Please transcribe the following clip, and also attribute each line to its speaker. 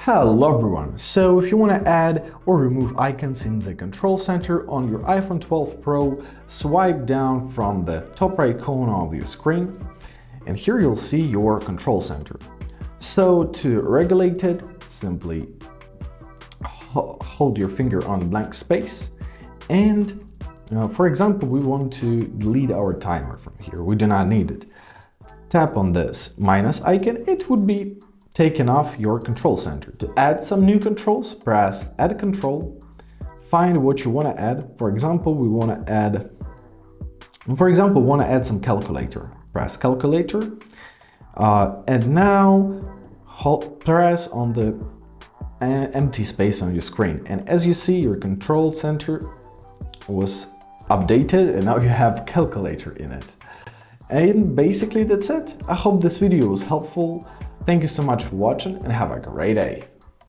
Speaker 1: Hello everyone! So if you want to add or remove icons in the control center on your iPhone 12 Pro, swipe down from the top right corner of your screen and here you'll see your control center. So to regulate it, simply hold your finger on blank space and for example, we want to delete our timer from here. We do not need it. Tap on this minus icon, it would be taken off your control center. To add some new controls, press add control, find what you want to add. For example, we want to add some calculator. Press calculator and now press on the empty space on your screen. And as you see, your control center was updated and now you have calculator in it. And basically that's it. I hope this video was helpful. Thank you so much for watching and have a great day.